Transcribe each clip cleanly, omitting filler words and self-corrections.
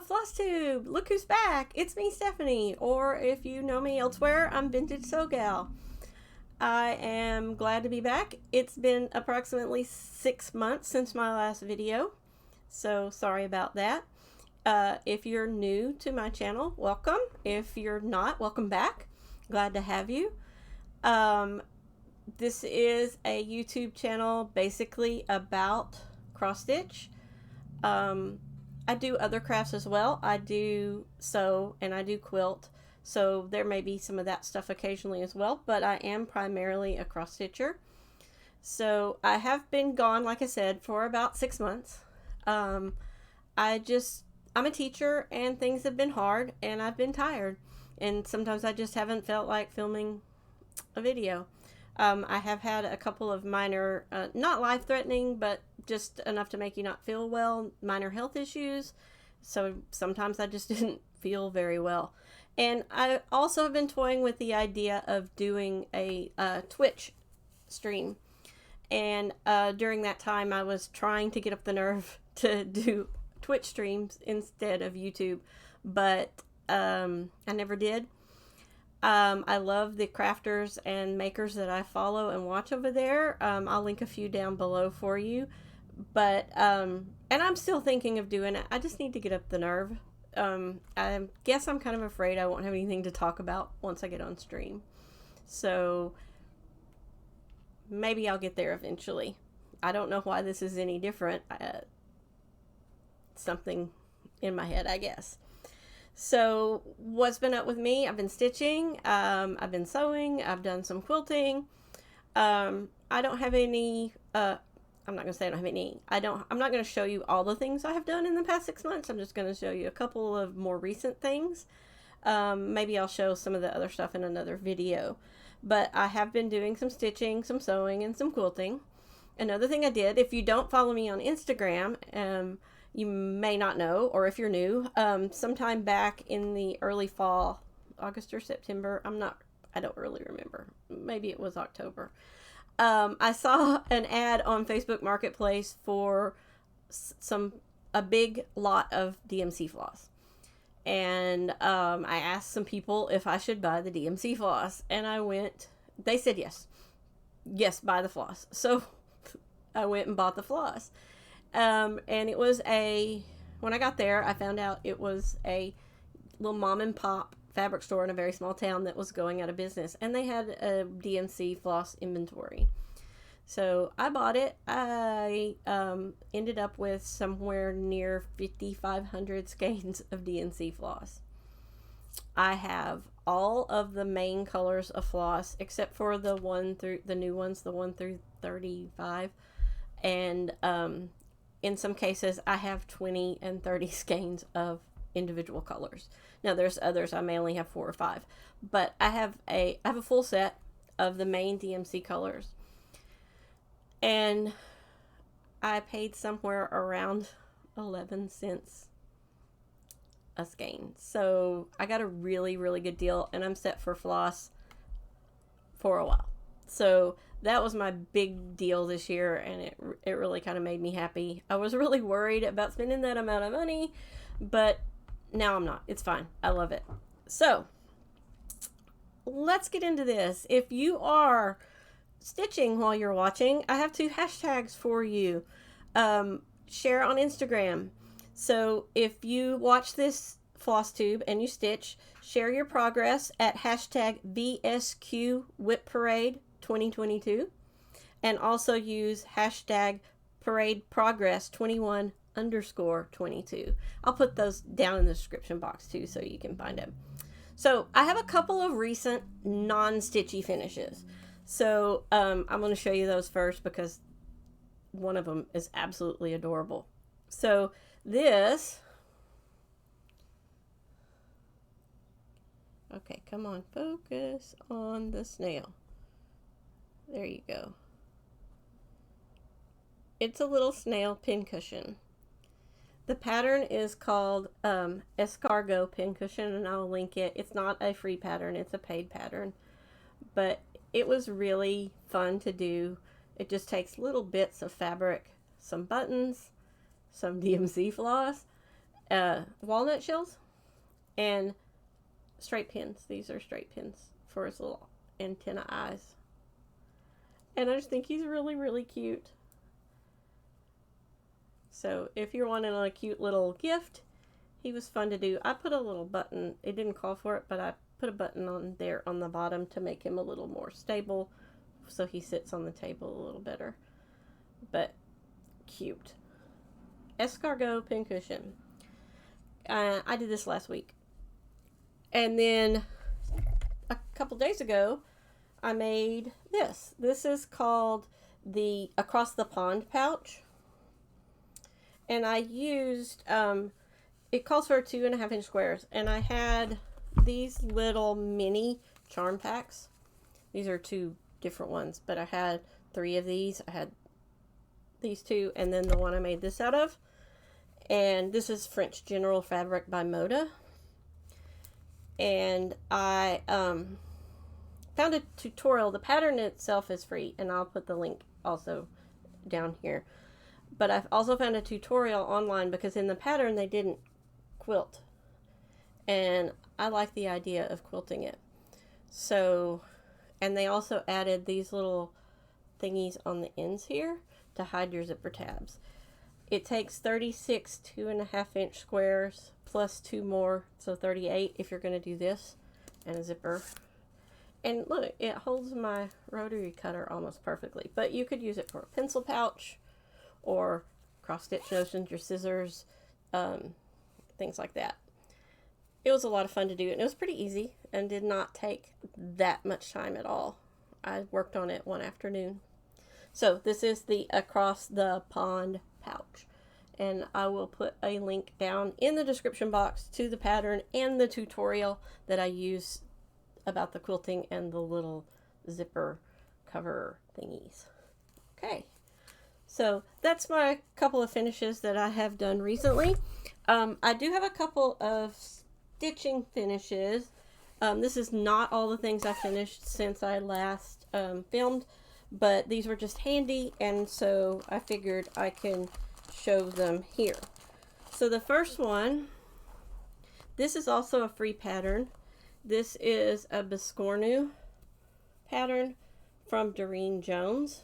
Flosstube! Look who's back! It's me, Stephanie, or if you know me elsewhere, I'm VintageSewGal. I am glad to be back. It's been approximately 6 months since my last video, so sorry about that. If you're new to my channel, welcome. If you're not, welcome back. Glad to have you. This is a YouTube channel basically about cross stitch. I do other crafts as well. I do sew and I do quilt, so there may be some of that stuff occasionally as well, but I am primarily a cross stitcher. So I have been gone, like I said, for about 6 months. I'm a teacher and things have been hard and I've been tired, and sometimes I just haven't felt like filming a video. I have had a couple of minor, not life-threatening, but just enough to make you not feel well, minor health issues. So sometimes I just didn't feel very well. And I also have been toying with the idea of doing a Twitch stream. And during that time, I was trying to get up the nerve to do Twitch streams instead of YouTube, but I never did. I love the crafters and makers that I follow and watch over there. I'll link a few down below for you. But, and I'm still thinking of doing it. I just need to get up the nerve. I guess I'm kind of afraid I won't have anything to talk about once I get on stream. So, maybe I'll get there eventually. I don't know why this is any different. Something in my head, I guess. So what's been up with me? I've been stitching, I've been sewing, I've done some quilting. I don't have any, I'm not going to say I don't have any. I'm not going to show you all the things I have done in the past 6 months. I'm just going to show you a couple of more recent things. Maybe I'll show some of the other stuff in another video. But I have been doing some stitching, some sewing, and some quilting. Another thing I did, if you don't follow me on Instagram, you may not know, or if you're new, sometime back in the early fall, August or September, I don't really remember. Maybe it was October. I saw an ad on Facebook Marketplace for a big lot of DMC floss. And I asked some people if I should buy the DMC floss, and they said yes. Yes, buy the floss. So I went and bought the floss. And it was when I got there, I found out it was a little mom and pop fabric store in a very small town that was going out of business, and they had a DMC floss inventory. So I bought it. I ended up with somewhere near 5,500 skeins of DMC floss. I have all of the main colors of floss except for the new ones, the 1 through 35, and in some cases, I have 20 and 30 skeins of individual colors. Now, there's others. I may only have 4 or 5. But I have a full set of the main DMC colors. And I paid somewhere around 11 cents a skein. So I got a really, really good deal. And I'm set for floss for a while. So that was my big deal this year, and it really kind of made me happy. I was really worried about spending that amount of money, but now I'm not. It's fine. I love it. So let's get into this. If you are stitching while you're watching, I have 2 hashtags for you. Share on Instagram. So if you watch this Flosstube and you stitch, share your progress at hashtag VSQ WIP Parade 2022, and also use hashtag Parade Progress 21_22. I'll put those down in the description box too, so you can find them. So I have a couple of recent non-stitchy finishes. So I'm going to show you those first because one of them is absolutely adorable. So this, okay, come on, focus on the snail. There you go. It's a little snail pincushion. The pattern is called Escargot Pincushion, and I'll link it. It's not a free pattern, it's a paid pattern. But it was really fun to do. It just takes little bits of fabric, some buttons, some DMC floss, walnut shells, and straight pins. These are straight pins for his little antenna eyes. And I just think he's really, really cute. So if you're wanting a cute little gift, he was fun to do. I put a little button. It didn't call for it, but I put a button on there on the bottom to make him a little more stable, so he sits on the table a little better. But cute. Escargot Pincushion. I did this last week. And then a couple days ago, I made this. This is called the Across the Pond pouch. And I used, it calls for 2.5 inch squares. And I had these little mini charm packs. These are 2 different ones, but I had 3 of these. I had these 2, and then the one I made this out of. And this is French General Fabric by Moda. And I found a tutorial. The pattern itself is free, and I'll put the link also down here. But I've also found a tutorial online because in the pattern they didn't quilt. And I like the idea of quilting it. So, and they also added these little thingies on the ends here to hide your zipper tabs. It takes 36 2.5 inch squares plus 2 more, so 38 if you're going to do this, and a zipper. And look, it holds my rotary cutter almost perfectly. But you could use it for a pencil pouch, or cross-stitch notions, your scissors, things like that. It was a lot of fun to do, and it was pretty easy and did not take that much time at all. I worked on it one afternoon. So this is the Across the Pond pouch, and I will put a link down in the description box to the pattern and the tutorial that I use about the quilting and the little zipper cover thingies. Okay. So that's my couple of finishes that I have done recently. I do have a couple of stitching finishes. This is not all the things I finished since I last filmed, but these were just handy, and so I figured I can show them here. So the first one, this is also a free pattern. This is a Biscornu pattern from Doreen Jones.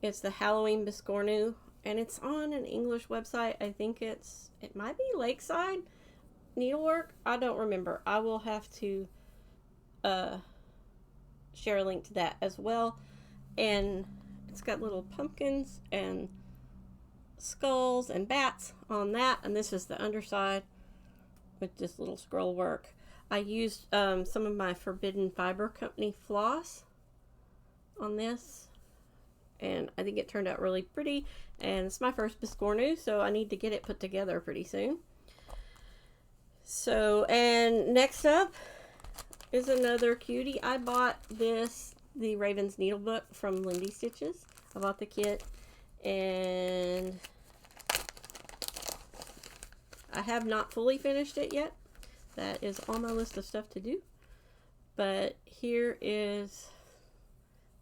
It's the Halloween Biscornu, and it's on an English website. I think it might be Lakeside Needlework. I don't remember. I will have to share a link to that as well. And it's got little pumpkins and skulls and bats on that. And this is the underside with this little scroll work. I used some of my Forbidden Fiber Company floss on this, and I think it turned out really pretty, and it's my first Biscornu, so I need to get it put together pretty soon. So, and next up is another cutie. I bought this, the Raven's Needle book from Lindy Stitches. I bought the kit, and I have not fully finished it yet. That is on my list of stuff to do, but here is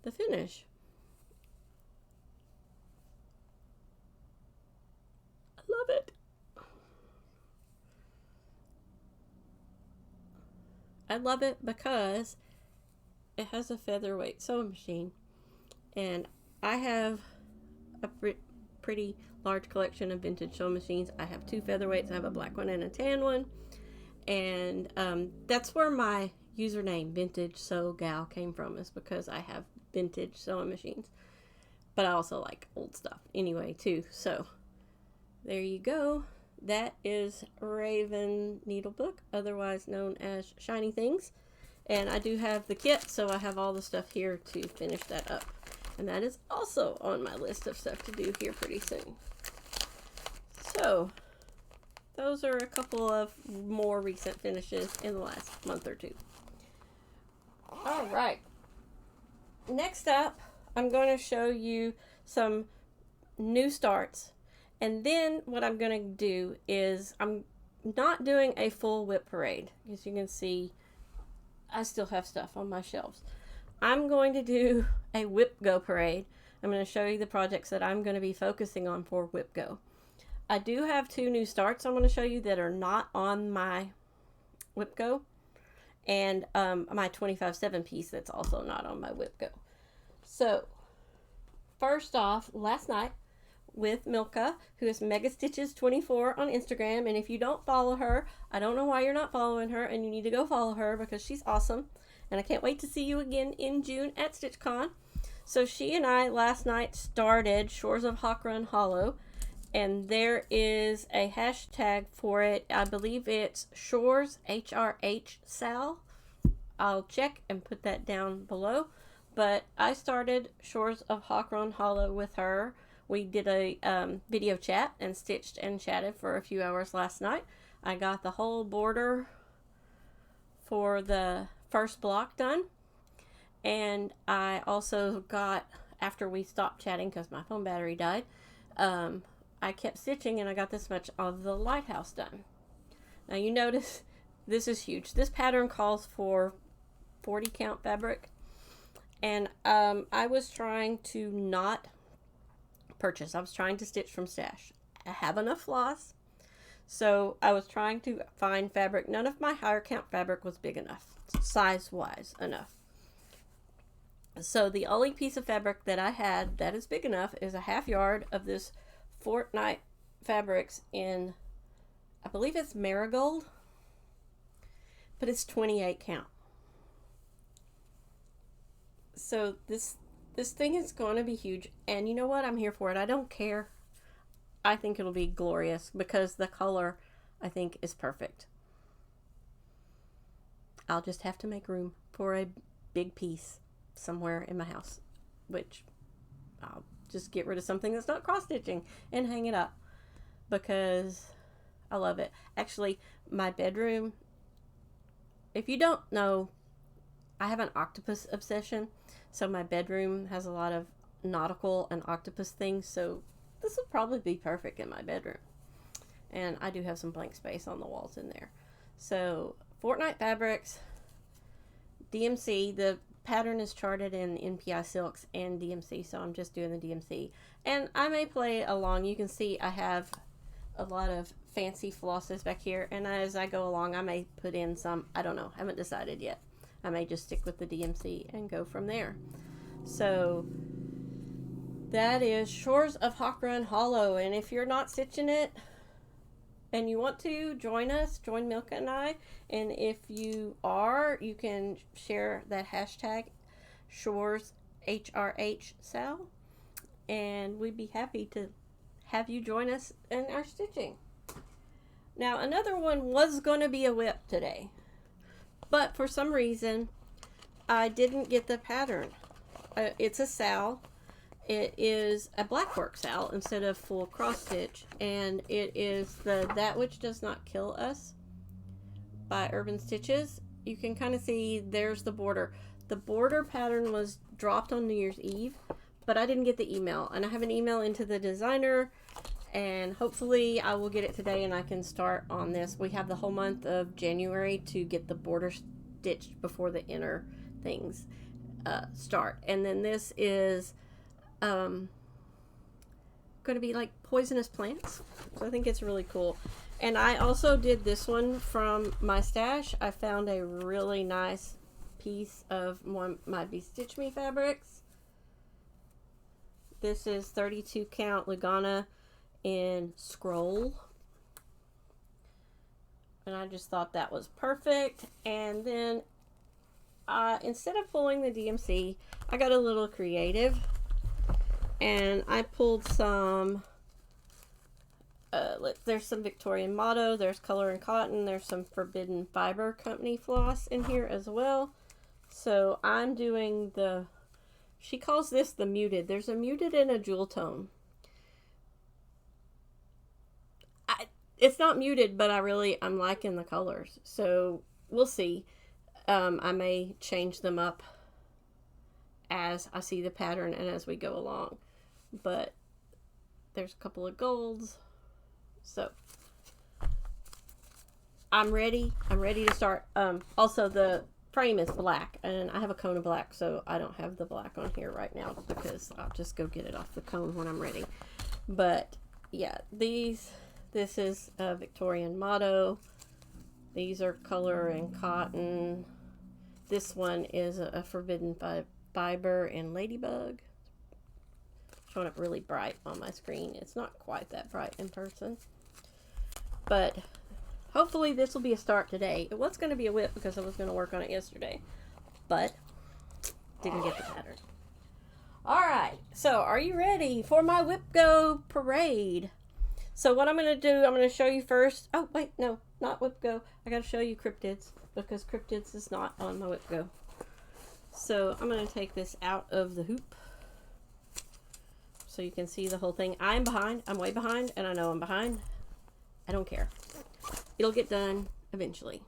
the finish. Love it. I love it because it has a featherweight sewing machine, and I have a pretty large collection of vintage sewing machines. I have 2 featherweights. I have a black one and a tan one, and that's where my username VintageSewGal came from, is because I have vintage sewing machines, but I also like old stuff anyway too. So there you go. That is Raven Needlebook, otherwise known as Shiny Things. And I do have the kit, so I have all the stuff here to finish that up. And that is also on my list of stuff to do here pretty soon. So those are a couple of more recent finishes in the last month or two. All right. Next up, I'm going to show you some new starts. And then what I'm going to do is I'm not doing a full WIP Parade. As you can see, I still have stuff on my shelves. I'm going to do a WIPGO Parade. I'm going to show you the projects that I'm going to be focusing on for WIPGO. I do have 2 new starts I'm going to show you that are not on my WIPGO, and my 25/7 piece that's also not on my WIPGO. So first off, last night with Milka, who is Mega Stitches 24 on Instagram, and if you don't follow her, I don't know why you're not following her, and you need to go follow her because she's awesome, and I can't wait to see you again in June at StitchCon. So she and I last night started Shores of Hawkrun Hollow, and there is a hashtag for it. I believe it's Shores HRH Sal. I'll check and put that down below. But I started Shores of Hawkrun Hollow with her. We did a video chat and stitched and chatted for a few hours last night. I got the whole border for the first block done. And I also got, after we stopped chatting because my phone battery died, I kept stitching and I got this much of the lighthouse done. Now you notice this is huge. This pattern calls for 40 count fabric, and I was trying to not purchase. I was trying to stitch from stash. I have enough floss, so I was trying to find fabric. None of my higher count fabric was big enough, size wise enough. So the only piece of fabric that I had that is big enough is a 1/2 yard of this Fortnite fabrics in, I believe it's marigold, but it's 28 count. So this thing is going to be huge, and you know what? I'm here for it. I don't care. I think it'll be glorious because the color, I think, is perfect. I'll just have to make room for a big piece somewhere in my house, which I'll just get rid of something that's not cross stitching and hang it up because I love it. Actually, my bedroom, if you don't know, I have an octopus obsession, so my bedroom has a lot of nautical and octopus things, so this would probably be perfect in my bedroom. And I do have some blank space on the walls in there. So Fortnite fabrics, DMC, the pattern is charted in NPI Silks and DMC, so I'm just doing the DMC. And I may play along. You can see I have a lot of fancy flosses back here, and as I go along I may put in some, I don't know, haven't decided yet. I may just stick with the DMC and go from there. So that is Shores of Hawkrun Hollow, and if you're not stitching it and you want to join us, join Milka and I, and if you are, you can share that hashtag Shores HRH Sal, and we'd be happy to have you join us in our stitching. Now another one was going to be a WIP today, but for some reason I didn't get the pattern. It's a Sal. It is a blackwork Sal instead of full cross stitch, and it is the That Which Does Not Kill Us by Urban Stitches. You can kind of see there's the border. The border pattern was dropped on New Year's Eve, but I didn't get the email, and I have an email into the designer, and hopefully I will get it today and I can start on this. We have the whole month of January to get the border stitched before the inner things start. And then this is going to be like poisonous plants, so I think it's really cool. And I also did this one from my stash. I found a really nice piece of my Be Stitch Me fabrics. This is 32 count Lugana in scroll, and I just thought that was perfect. And then instead of pulling the DMC, I got a little creative, and I pulled some there's some Victorian Motto, there's Color and Cotton, there's some Forbidden Fiber Company floss in here as well. So I'm doing the, she calls this the muted. There's a muted and a jewel tone. It's not muted, but I'm liking the colors, so we'll see. I may change them up as I see the pattern and as we go along, but there's a couple of golds. So I'm ready to start. Also the frame is black, and I have a cone of black, so I don't have the black on here right now because I'll just go get it off the cone when I'm ready. But yeah, this is a Victorian motto. These are color and cotton. This one is a forbidden fiber and ladybug. Showing up really bright on my screen. It's not quite that bright in person, but hopefully this will be a start today. It was going to be a WIP because I was going to work on it yesterday, but didn't get the pattern. Alright, so are you ready for my WIPGO parade? So what I'm going to do, I'm going to show you first. Oh, wait, no, not WIPGO. I got to show you cryptids because cryptids is not on my WIPGO. So I'm going to take this out of the hoop so you can see the whole thing. I'm behind. I'm way behind, and I know I'm behind. I don't care. It'll get done eventually.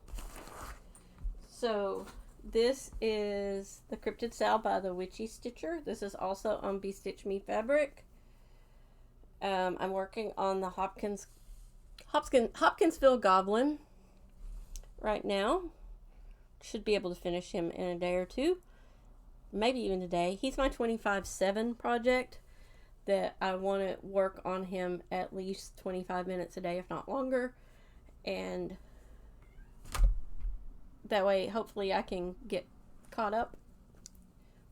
So this is the Cryptid Sal by the Witchy Stitcher. This is also on Stitch Me fabric. I'm working on the Hopkinsville Goblin right now. Should be able to finish him in a day or two, maybe even today. He's my 25/7 project that I want to work on him at least 25 minutes a day, if not longer. And that way, hopefully, I can get caught up,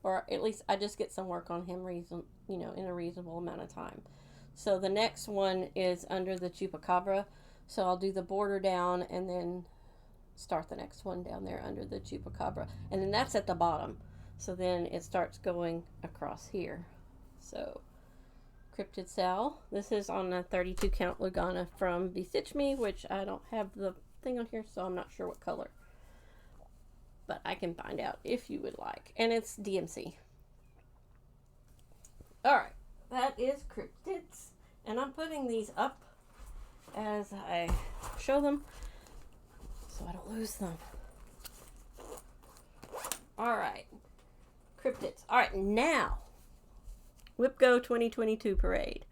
or at least I just get some work on him, in a reasonable amount of time. So the next one is under the chupacabra. So I'll do the border down and then start the next one down there under the chupacabra, and then that's at the bottom. So then it starts going across here. So Cryptid Sal. This is on a 32 count Lugana from Stitch Me, which I don't have the thing on here, so I'm not sure what color. But I can find out if you would like. And it's DMC. Alright, that is cryptids. And I'm putting these up as I show them so I don't lose them. Alright, cryptids. Alright, now WIPGO 2022 parade.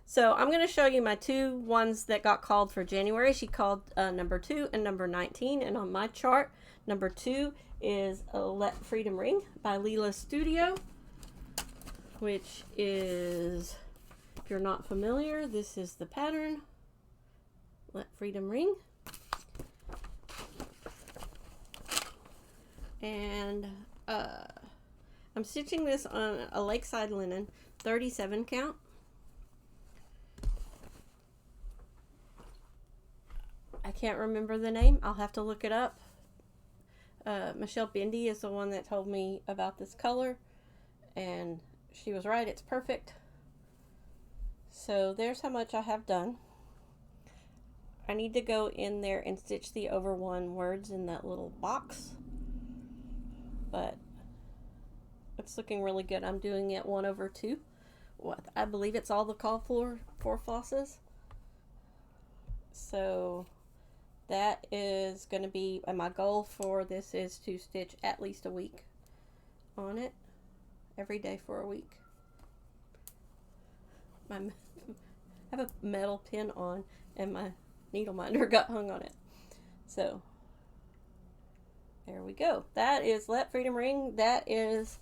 So I'm going to show you my two ones that got called for January. She called number 2 and number 19. And on my chart, number 2 is Let Freedom Ring by Leela Studio, which is, if you're not familiar, this is the pattern. Let Freedom Ring. And I'm stitching this on a Lakeside linen 37 count. I can't remember the name. I'll have to look it up. Michelle Bendy is the one that told me about this color, and she was right. It's perfect. So there's how much I have done. I need to go in there and stitch the over one words in that little box, but it's looking really good. I'm doing it 1/2. What I believe it's all the call for flosses. So that is going to be my goal for this is to stitch at least a week on it, every day for a week. I have a metal pin on and my needle minder got hung on it. So there we go. That is Let Freedom Ring. That is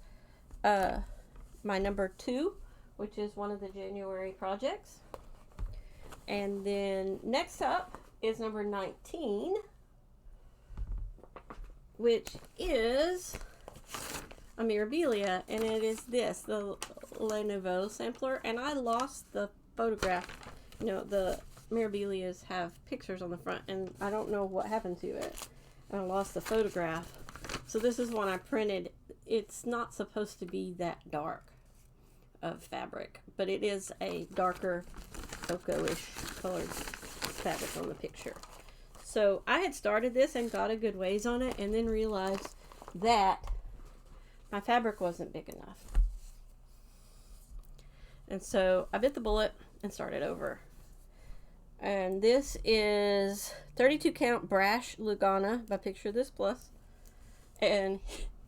my number 2, which is one of the January projects. And then next up is number 19, which is a Mirabilia, and it is this, the Lenovo Sampler. And I lost the photograph. You know, the Mirabilias have pictures on the front, and I don't know what happened to it. And I lost the photograph. So this is one I printed. It's not supposed to be that dark of fabric, but it is a darker cocoa-ish colored fabric on the picture. So I had started this and got a good ways on it, and then realized that my fabric wasn't big enough. And so I bit the bullet and started over. And this is 32 count Brash Lugana by Picture This Plus. And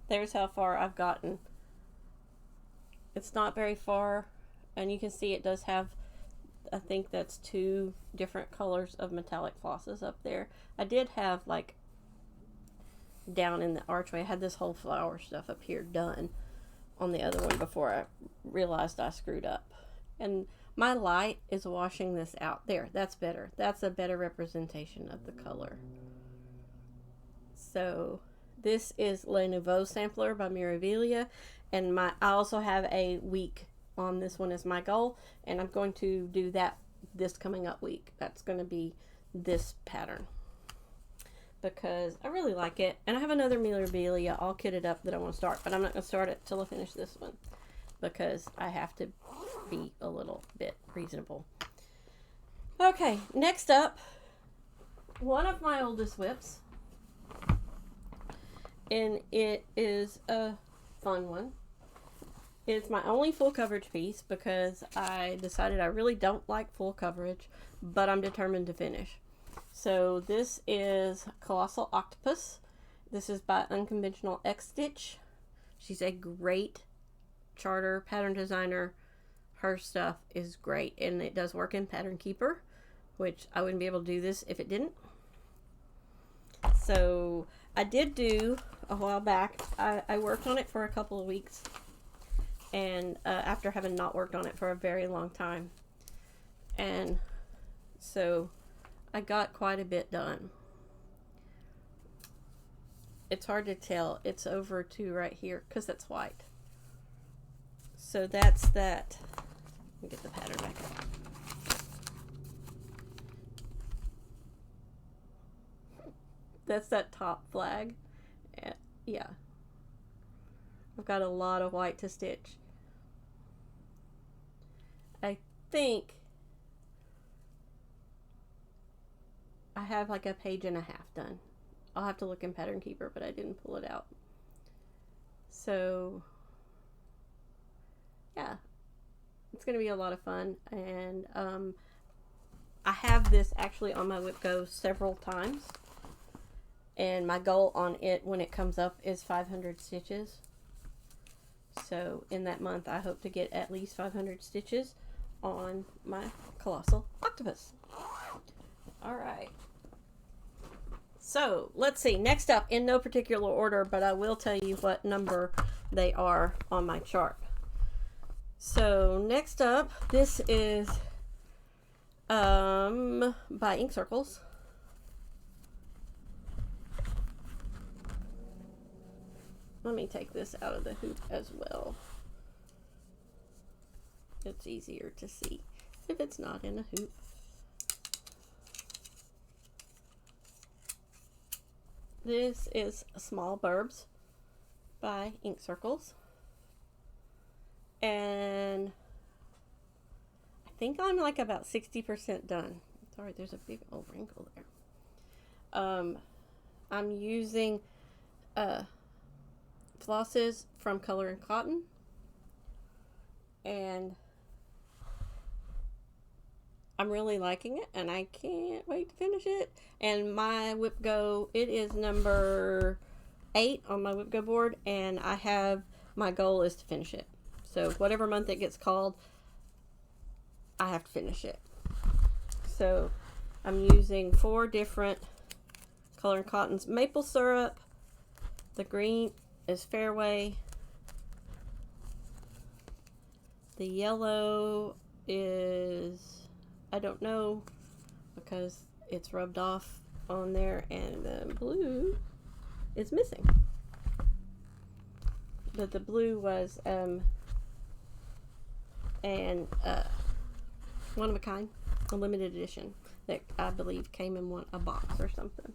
there's how far I've gotten. It's not very far, and you can see it does have I think that's 2 different colors of metallic flosses up there. I did have, like, down in the archway, I had this whole flower stuff up here done on the other one before I realized I screwed up. And my light is washing this out. There, that's better. That's a better representation of the color. So this is Lenovo Sampler by Mirabilia, and I also have a week on this one as my goal, and I'm going to do that this coming up week. That's going to be this pattern because I really like it, and I have another Mirabilia all kitted up that I want to start, but I'm not going to start it till I finish this one because I have to be a little bit reasonable. Okay, next up, one of my oldest WIPs, and it is a fun one. It's my only full coverage piece because I decided I really don't like full coverage, but I'm determined to finish. So this is Colossal Octopus. This is by Unconventional X Stitch. She's a great charter pattern designer. Her stuff is great, and it does work in Pattern Keeper, which I wouldn't be able to do this if it didn't. So I did do a while back. I worked on it for a couple of weeks, and after having not worked on it for a very long time, and so I got quite a bit done. It's hard to tell. It's over to right here because that's white. So that's that. Let me get the pattern back up. That's that top flag. Yeah. I've got a lot of white to stitch. I think I have like a page and a half done. I'll have to look in Pattern Keeper, but I didn't pull it out. So yeah, it's going to be a lot of fun. And I have this actually on my WIPGO several times. And my goal on it when it comes up is 500 stitches. So in that month, I hope to get at least 500 stitches on my Colossal Octopus. All right. So let's see. Next up, in no particular order, but I will tell you what number they are on my chart. So next up, this is by Ink Circles. Let me take this out of the hoop as well. It's easier to see if it's not in a hoop. This is Small Burbs by Ink Circles. And I think I'm like about 60% done. Sorry, there's a big old wrinkle there. I'm using flosses from Color and Cotton, and I'm really liking it, and I can't wait to finish it. And my WIPGO, it is number 8 on my WIPGO board, and I have, my goal is to finish it. So whatever month it gets called, I have to finish it. So I'm using 4 different Color and Cottons. Maple Syrup, the green is Fairway, the yellow is, I don't know because it's rubbed off on there, and the blue is missing. But the blue was one of a kind, a limited edition that I believe came in a box or something.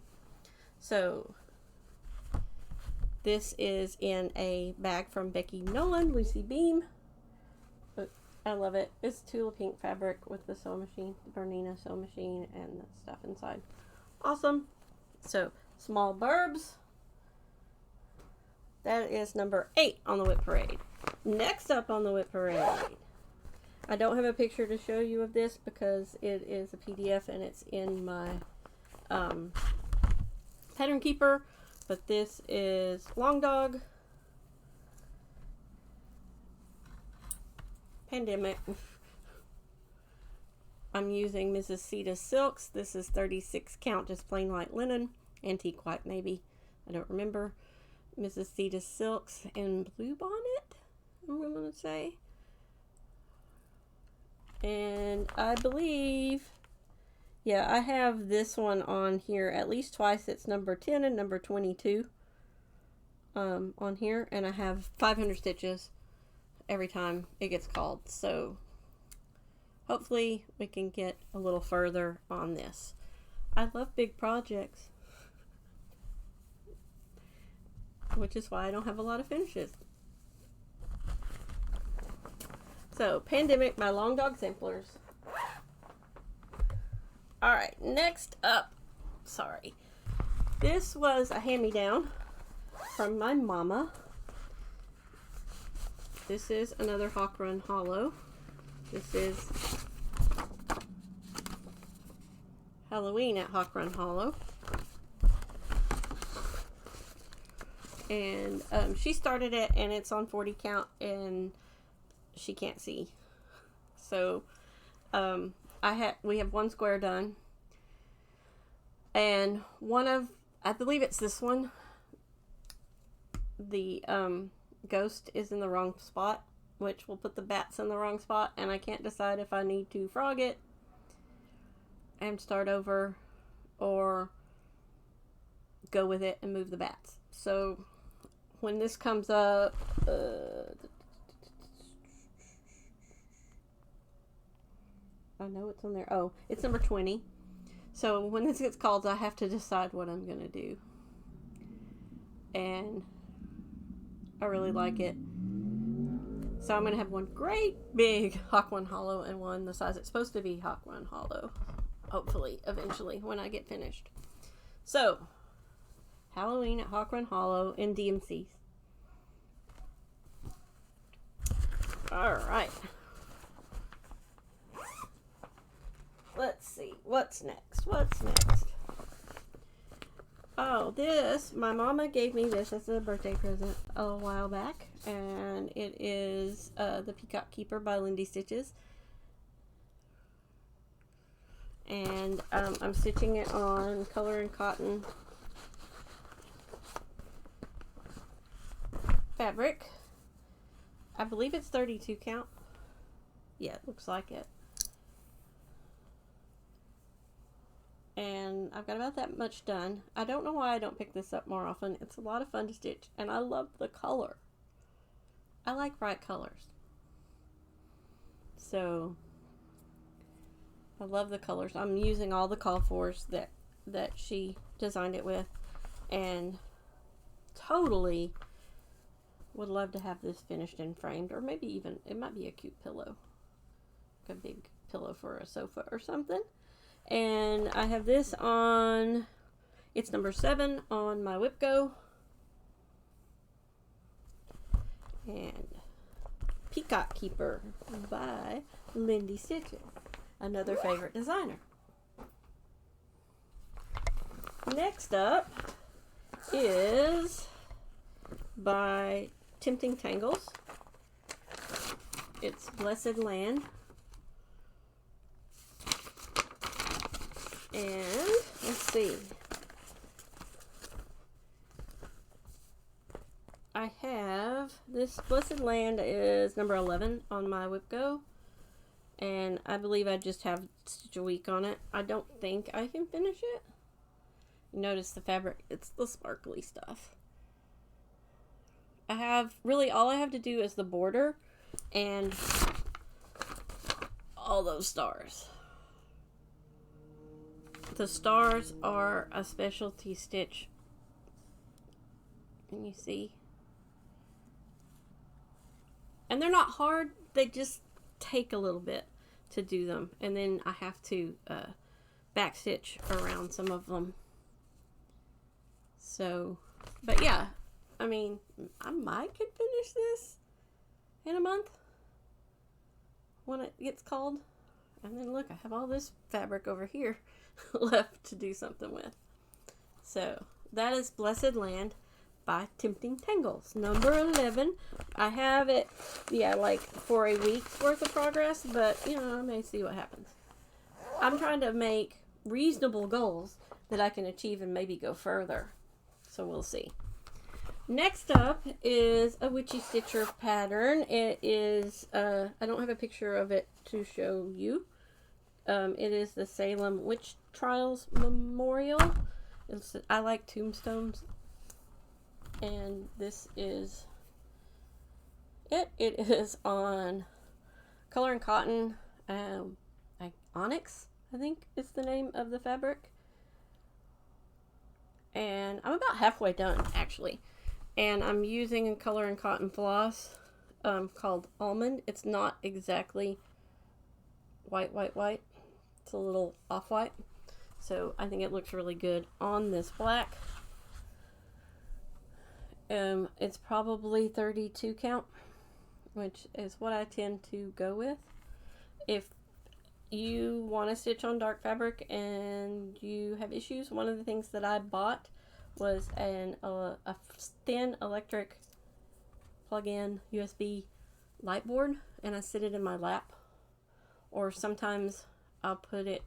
So this is in a bag from Becky Nolan, Lucy Beam. But I love it. It's Tula Pink fabric with the sewing machine, the Bernina sewing machine, and the stuff inside. Awesome. So, Small Burbs. That is number 8 on the WIP Parade. Next up on the WIP Parade, I don't have a picture to show you of this because it is a PDF and it's in my Pattern Keeper. But this is Long Dog, Pandemic, I'm using Mrs. Sita's silks. This is 36 count, just plain white linen, antique white maybe, I don't remember. Mrs. Sita's silks and blue bonnet, I'm going to say. And I believe, yeah, I have this one on here at least twice. It's number 10 and number 22 on here, and I have 500 stitches every time it gets called. So hopefully we can get a little further on this. I love big projects, which is why I don't have a lot of finishes. So, Pandemic by Long Dog Samplers. Alright, next up, sorry. This was a hand-me-down from my mama. This is another Hawk Run Hollow. This is Halloween at Hawk Run Hollow. And she started it, and it's on 40 count, and she can't see. So we have one square done, and one of, I believe it's this one, the ghost is in the wrong spot, which will put the bats in the wrong spot, and I can't decide if I need to frog it and start over or go with it and move the bats. So when this comes up, I know it's on there. Oh, it's number 20. So when this gets called, I have to decide what I'm going to do. And I really like it. So I'm going to have one great big Hawk Run Hollow and one the size it's supposed to be Hawk Run Hollow. Hopefully, eventually, when I get finished. So, Halloween at Hawk Run Hollow in DMCs. Alright. Let's see. What's next? What's next? Oh, this, my mama gave me this as a birthday present a while back. And it is the Peacock Keeper by Lindy Stitches. And I'm stitching it on color and cotton fabric. I believe it's 32 count. Yeah, it looks like it. And I've got about that much done. I don't know why I don't pick this up more often. It's a lot of fun to stitch, and I love the color. I like bright colors. So, I love the colors. I'm using all the call fors that she designed it with, and totally would love to have this finished and framed, or maybe even, it might be a cute pillow. Like a big pillow for a sofa or something. And I have this on, it's number 7 on my WIPGO. And Peacock Keeper by Lindy Stitches, another favorite designer. Next up is by Tempting Tangles. It's Blessed Land. And let's see. I have this Blessed Land is number 11 on my WIPGO. And I believe I just have stitch a week on it. I don't think I can finish it. Notice the fabric, it's the sparkly stuff. I have, really all I have to do is the border and all those stars. The stars are a specialty stitch. Can you see? And they're not hard, they just take a little bit to do them. And then I have to back stitch around some of them. So, but yeah, I mean, I might could finish this in a month when it gets called. And then look, I have all this fabric over here left to do something with. So that is Blessed Land by Tempting Tangles, number 11. I have it, yeah, like for a week's worth of progress, but you know, I may see what happens. I'm trying to make reasonable goals that I can achieve and maybe go further. So we'll see. Next up is a Witchy Stitcher pattern. It is, I don't have a picture of it to show you. It is the Salem Witch Trials Memorial. I like tombstones. And this is it. It is on Color and Cotton, like Onyx, I think is the name of the fabric. And I'm about halfway done, actually. And I'm using a Color and Cotton floss called Almond. It's not exactly white. It's a little off-white. So I think it looks really good on this black. It's probably 32 count, which is what I tend to go with. If you want to stitch on dark fabric and you have issues, one of the things that I bought was a thin electric plug-in USB light board, and I sit it in my lap, or sometimes I'll put it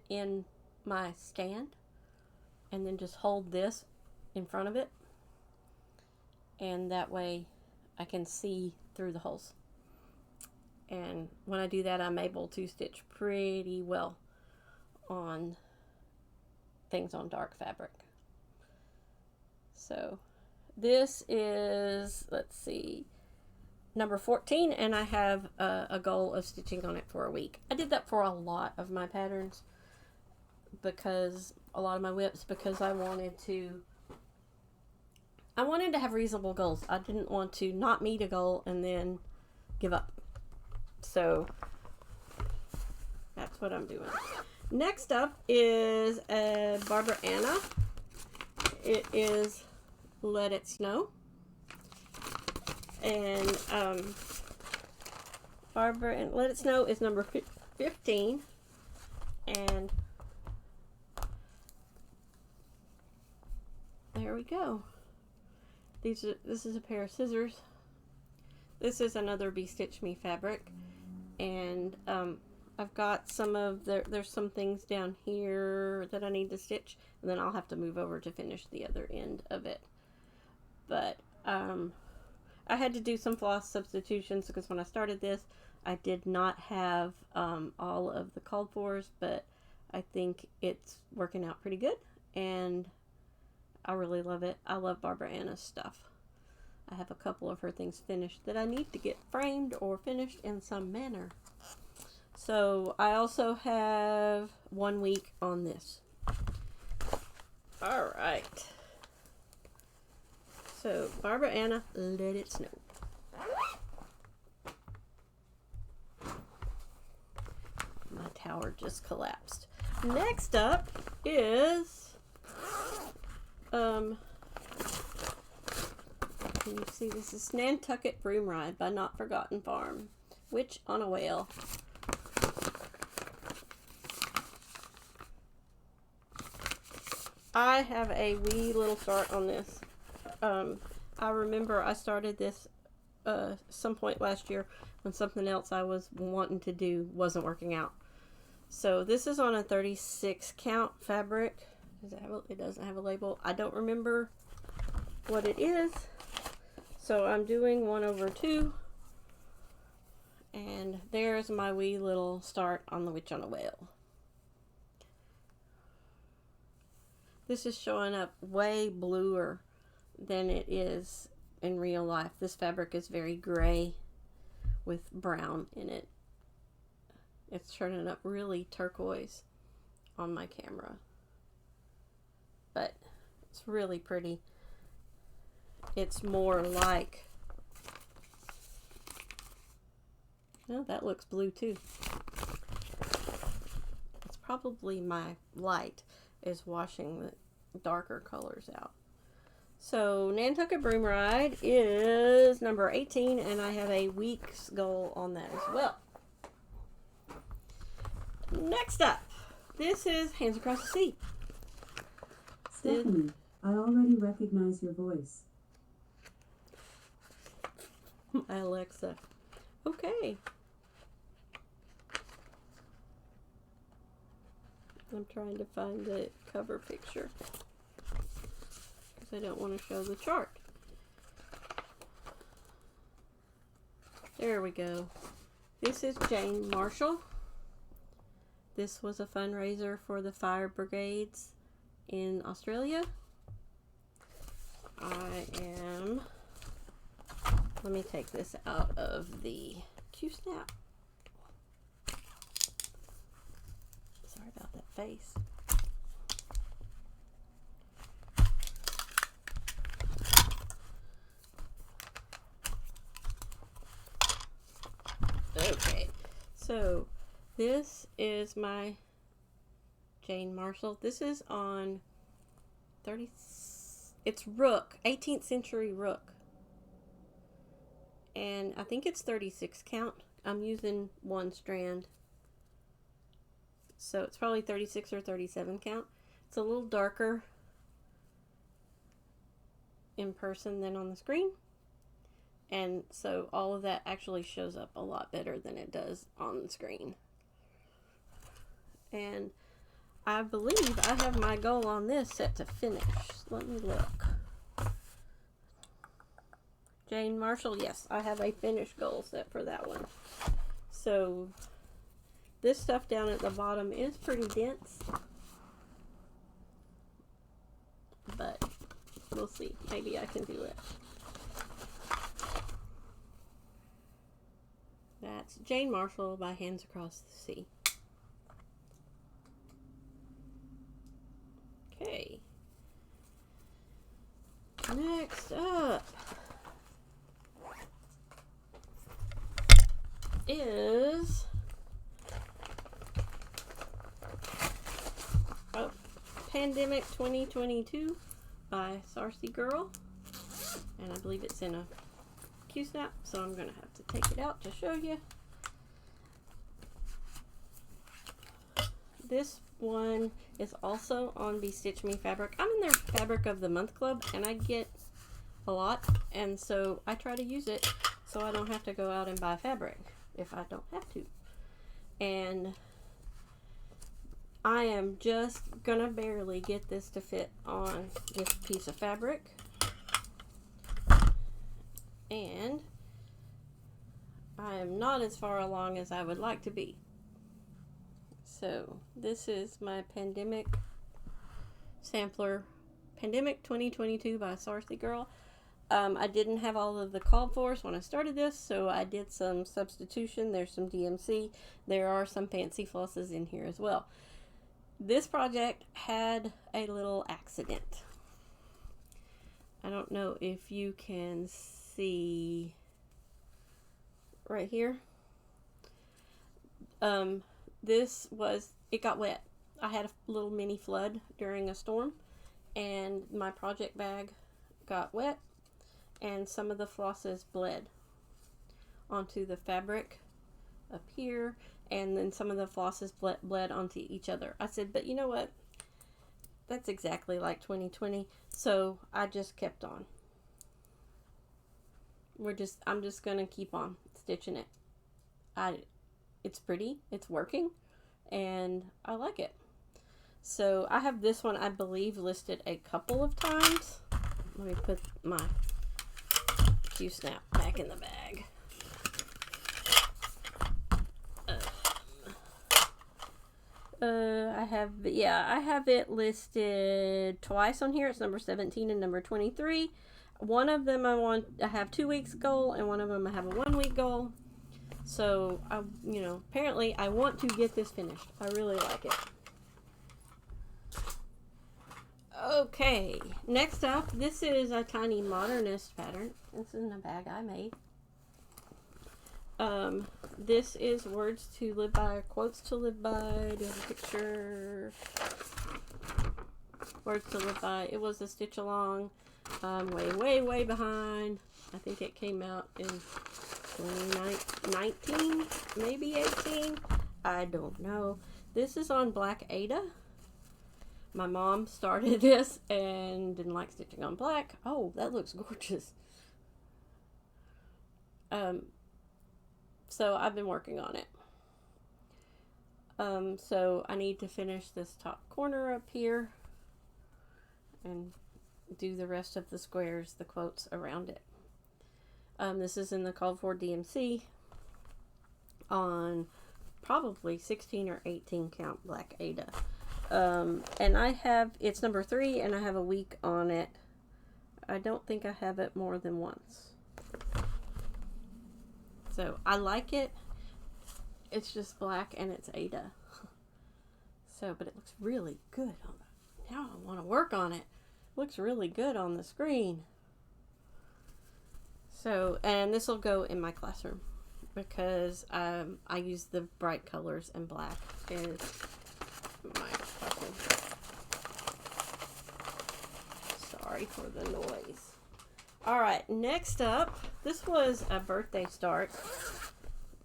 in my stand and then just hold this in front of it, and that way I can see through the holes. And when I do that, I'm able to stitch pretty well on things on dark fabric. So this is, let's see, number 14, and I have a goal of stitching on it for a week. I did that for a lot of my patterns, because a lot of my WIPs, because I wanted to have reasonable goals. I didn't want to not meet a goal and then give up. So that's what I'm doing. Next up is a Barbara Anna. It is Let It Snow. And Barbara and Let It Snow is number 15. And there we go. This is a pair of scissors. This is another Be Stitch Me fabric. And I've got there's some things down here that I need to stitch, and then I'll have to move over to finish the other end of it. But I had to do some floss substitutions, because when I started this, I did not have all of the called fors, but I think it's working out pretty good, and I really love it. I love Barbara Anna's stuff. I have a couple of her things finished that I need to get framed or finished in some manner. So I also have 1 week on this. All right. So Barbara Anna, Let It Snow. My tower just collapsed. Next up is can you see, this is Nantucket Broom Ride by Not Forgotten Farm. Witch on a Whale. I have a wee little start on this. I remember I started this some point last year when something else I was wanting to do wasn't working out. So this is on a 36 count fabric. It doesn't have a label. I don't remember what it is. So I'm doing 1/2. And there's my wee little start on the Witch on a Whale. This is showing up way bluer than it is in real life. This fabric is very gray with brown in it. It's turning up really turquoise on my camera, but it's really pretty. It's more like, well, that looks blue too. It's probably my light is washing the darker colors out. So Nantucket Broom Ride is number 18, and I have a week's goal on that as well. Next up, this is Hands Across the Sea. Stephanie, I already recognize your voice. My Alexa. Okay. I'm trying to find the cover picture because I don't want to show the chart. There we go. This is Jane Marshall. This was a fundraiser for the fire brigades in Australia. Let me take this out of the Q-snap. Sorry about that face. Okay, so this is my Jane Marshall. This is on 30, it's Rook, 18th century Rook. And I think it's 36 count. I'm using one strand. So it's probably 36 or 37 count. It's a little darker in person than on the screen. And so all of that actually shows up a lot better than it does on the screen. And I believe I have my goal on this set to finish. Let me look. Jane Marshall, yes, I have a finish goal set for that one. So this stuff down at the bottom is pretty dense. But we'll see. Maybe I can do it. That's Jane Marshall by Hands Across the Sea. Okay. Next up is Pandemic 2022 by Sarcy Girl, and I believe it's in a Q-snap, so I'm gonna have to take it out to show you. This one is also on Be Stitch Me fabric. I'm in their fabric of the month club, and I get a lot, and so I try to use it so I don't have to go out and buy fabric if I don't have to. And I am just gonna barely get this to fit on this piece of fabric, and I am not as far along as I would like to be. So this is my Pandemic Sampler, Pandemic 2022 by Sarcy Girl. I didn't have all of the called fors when I started this, so I did some substitution. There's some DMC. There are some fancy flosses in here as well. This project had a little accident. I don't know if you can see right here. It got wet. I had a little mini flood during a storm, and my project bag got wet, and some of the flosses bled onto the fabric up here, and then some of the flosses bled onto each other. I said, but you know what? That's exactly like 2020, so I just kept on. I'm just gonna keep on stitching it. It's pretty, it's working, and I like it. So I have this one, I believe, listed a couple of times. Let me put my Q-snap back in the bag. I have it listed twice on here. It's number 17 and number 23. One of them I have 2 weeks goal, and one of them I have a 1 week goal. So apparently I want to get this finished. I really like it. Okay, next up, this is a tiny modernist pattern. This is in a bag I made. This is Words to Live By, Quotes to Live By. Do you have a picture? Words to Live By. It was a stitch along. Way behind. I think it came out in 2019, maybe 18. I don't know. This is on Black Ada. My mom started this and didn't like stitching on black. Oh, that looks gorgeous. So I've been working on it. So I need to finish this top corner up here and do the rest of the squares, the quotes around it. This is in the called for DMC on probably 16 or 18 count black Ada. And I have, it's number 3 and I have a week on it. I don't think I have it more than once. So I like it. It's just black and it's Ada. So, but it looks really good on the, now I want to work on it. Looks really good on the screen. So, and this will go in my classroom because I use the bright colors and black is my classroom. Sorry for the noise. All right, next up, this was a birthday start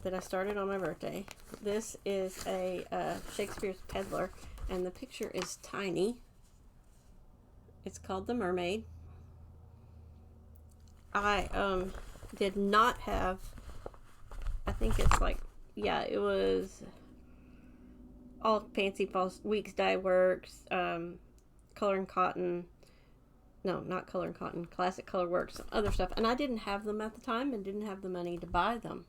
that I started on my birthday. This is a Shakespeare's Peddler, and the picture is tiny. It's called the Mermaid. I did not have, I think it's like, yeah, it was all Fancy False Weeks Dye Works, Color and Cotton, no, not Color and Cotton, Classic Color Works, some other stuff, and I didn't have them at the time and didn't have the money to buy them.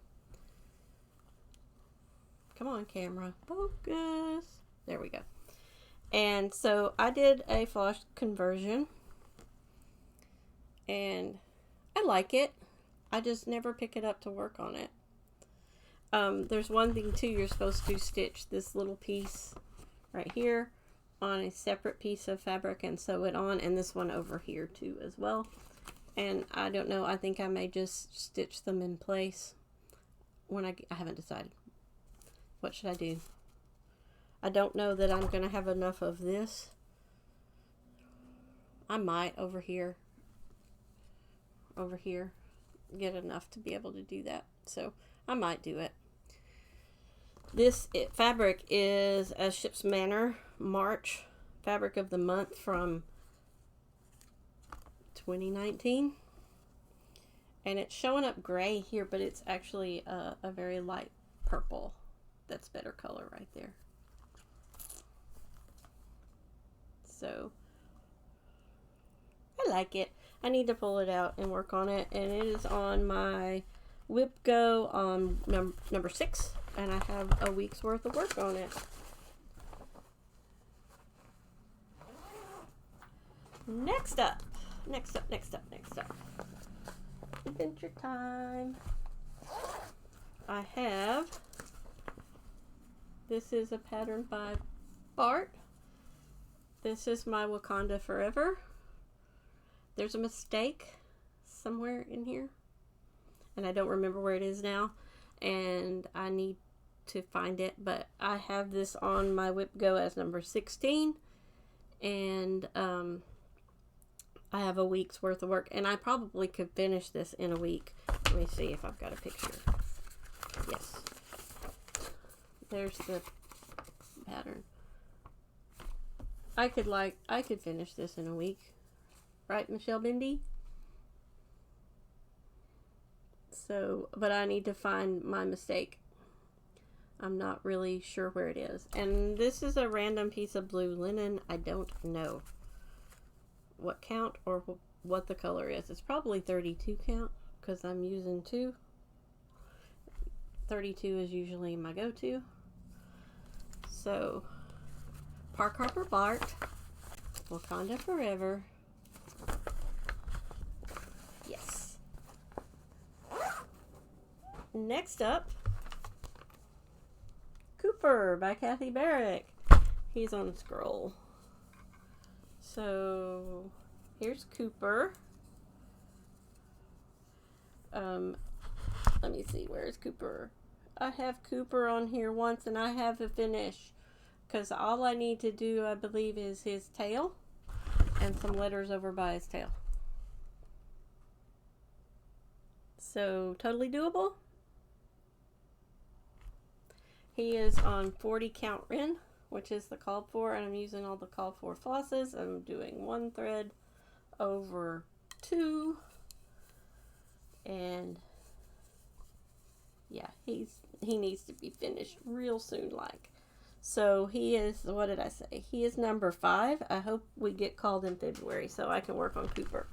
Come on, camera, focus. There we go. And so I did a floss conversion, and I like it. I just never pick it up to work on it. There's one thing too, you're supposed to stitch this little piece right here on a separate piece of fabric and sew it on, and this one over here too as well. And I don't know, I think I may just stitch them in place when I haven't decided. What should I do? I don't know that I'm going to have enough of this. I might over here, get enough to be able to do that. So I might do it. This fabric is a Ship's Manor March fabric of the month from 2019. And it's showing up gray here, but it's actually a very light purple. That's better color right there. So I like it. I need to pull it out and work on it, and it is on my WIPGO on number 6, and I have a week's worth of work on it. Next up. Adventure time. I have, this is a pattern by Bart. This is my Wakanda Forever. There's a mistake somewhere in here, and I don't remember where it is now, and I need to find it, but I have this on my WIPGO as number 16, and I have a week's worth of work, and I probably could finish this in a week. Let me see if I've got a picture. Yes. There's the pattern. I could finish this in a week. Right, Michelle Bendy? So, but I need to find my mistake. I'm not really sure where it is. And this is a random piece of blue linen. I don't know what count or what the color is. It's probably 32 count because I'm using 2. 32 is usually my go-to. So, Park Harper Bart, Wakanda Forever. Yes. Next up, Cooper by Kathy Barrick. He's on a scroll. So here's Cooper. Let me see, where's Cooper? I have Cooper on here once, and I have a finish because all I need to do, I believe, is his tail and some letters over by his tail. So totally doable. He is on 40 count Ren, which is the called for, and I'm using all the called for flosses. I'm doing 1 thread over 2, and yeah, he needs to be finished real soon, like. So he is, what did I say? He is number 5. I hope we get called in February so I can work on Cooper.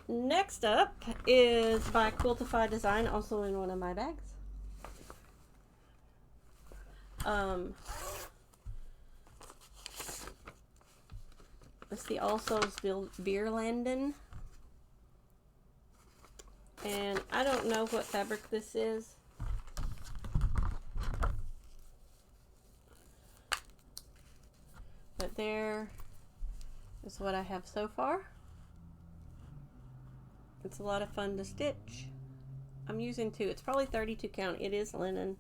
Next up is by Quiltify Design, also in one of my bags. It's the All Souls Bierlanden. And I don't know what fabric this is. But there is what I have so far. It's a lot of fun to stitch. I'm using 2. It's probably 32 count. It is linen.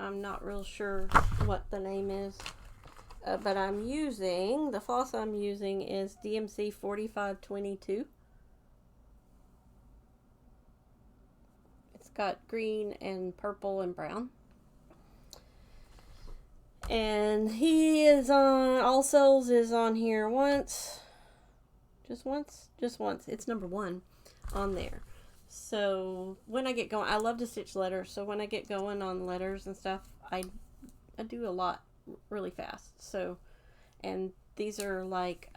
I'm not real sure what the name is. But I'm using, the floss I'm using is DMC 4522. It's got green and purple and brown. And he is on, All Souls is on here once. Just once? Just once. It's number 1 on there. So when I get going, I love to stitch letters. So when I get going on letters and stuff, I do a lot really fast. So, and these are like,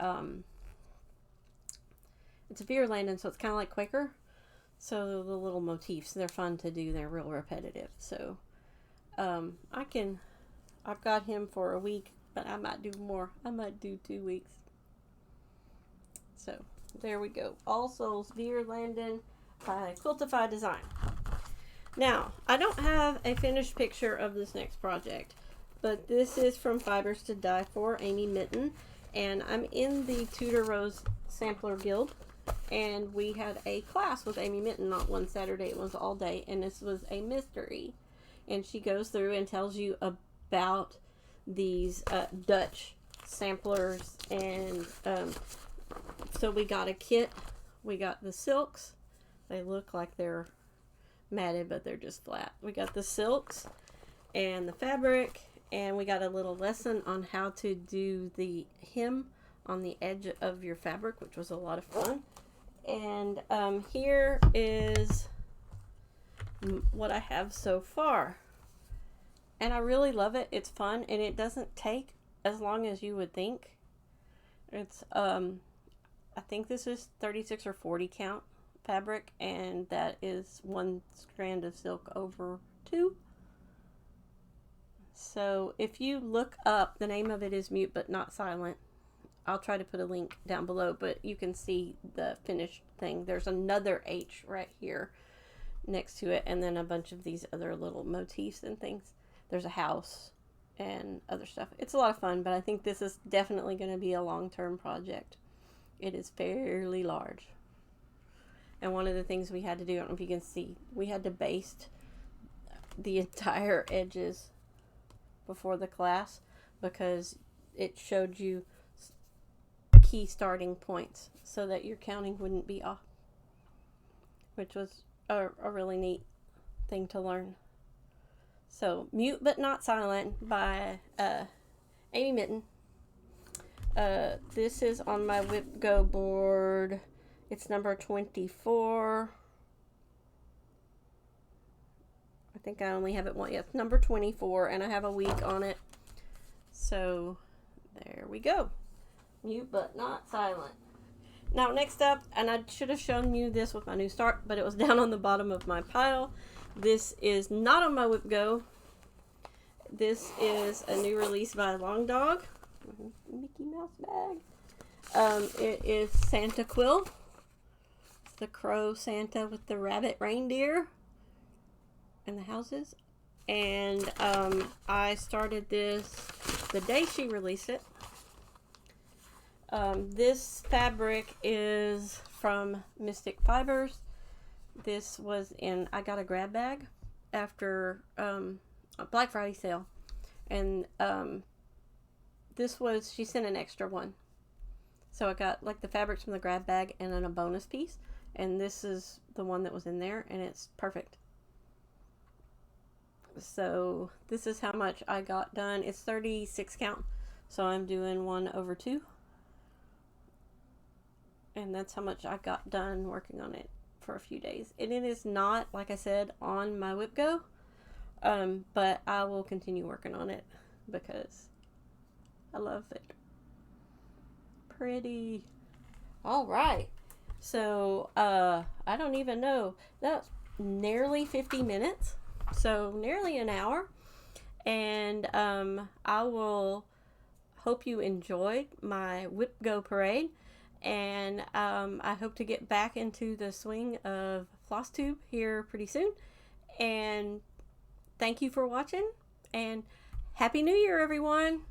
it's a Bierlanden, so it's kind of like Quaker. So the little motifs, they're fun to do. They're real repetitive. So, I've got him for a week, but I might do more. I might do 2 weeks. So there we go. All Souls Bierlanden by Quiltify Design. Now, I don't have a finished picture of this next project, but this is from Fibers to Die For, Amy Mitten, and I'm in the Tudor Rose Sampler Guild, and we had a class with Amy Mitten, not one Saturday, it was all day, and this was a mystery, and she goes through and tells you about these Dutch samplers, and so we got a kit. We got the silks. They look like they're matted, but they're just flat. We got the silks and the fabric, and we got a little lesson on how to do the hem on the edge of your fabric, which was a lot of fun. And here is what I have so far. And I really love it. It's fun, and it doesn't take as long as you would think. It's, I think this is 36 or 40 count fabric, and that is 1 strand of silk over 2. So if you look up, the name of it is Mute But Not Silent. I'll try to put a link down below, but you can see the finished thing. There's another H right here next to it, and then a bunch of these other little motifs and things. There's a house and other stuff. It's a lot of fun, but I think this is definitely going to be a long-term project. It is fairly large. And one of the things we had to do, I don't know if you can see, we had to baste the entire edges before the class because it showed you key starting points so that your counting wouldn't be off, which was a really neat thing to learn. So, Mute But Not Silent by Amy Mitten. This is on my WIPGO board. It's number 24. I think I only have it one. Yeah, it's number 24, and I have a week on it. So, there we go. Mute But Not Silent. Now, next up, and I should have shown you this with my new start, but it was down on the bottom of my pile. This is not on my WIPGO. This is a new release by Long Dog. Mickey Mouse bag. It is Santa Quill. It's the crow Santa with the rabbit reindeer and the houses. And I started this the day she released it. This fabric is from Mystic Fibers. This was in, I got a grab bag after a Black Friday sale. And this was, she sent an extra one. So I got like the fabrics from the grab bag and then a bonus piece. And this is the one that was in there, and it's perfect. So this is how much I got done. It's 36 count. So I'm doing 1 over 2. And that's how much I got done working on it for a few days. And it is not, like I said, on my WIPGO, but I will continue working on it because I love it. Pretty. All right. So, I don't even know. That's nearly 50 minutes. So, nearly an hour. And I will hope you enjoyed my WIPGO parade. And I hope to get back into the swing of Flosstube here pretty soon. And thank you for watching. And Happy New Year, everyone!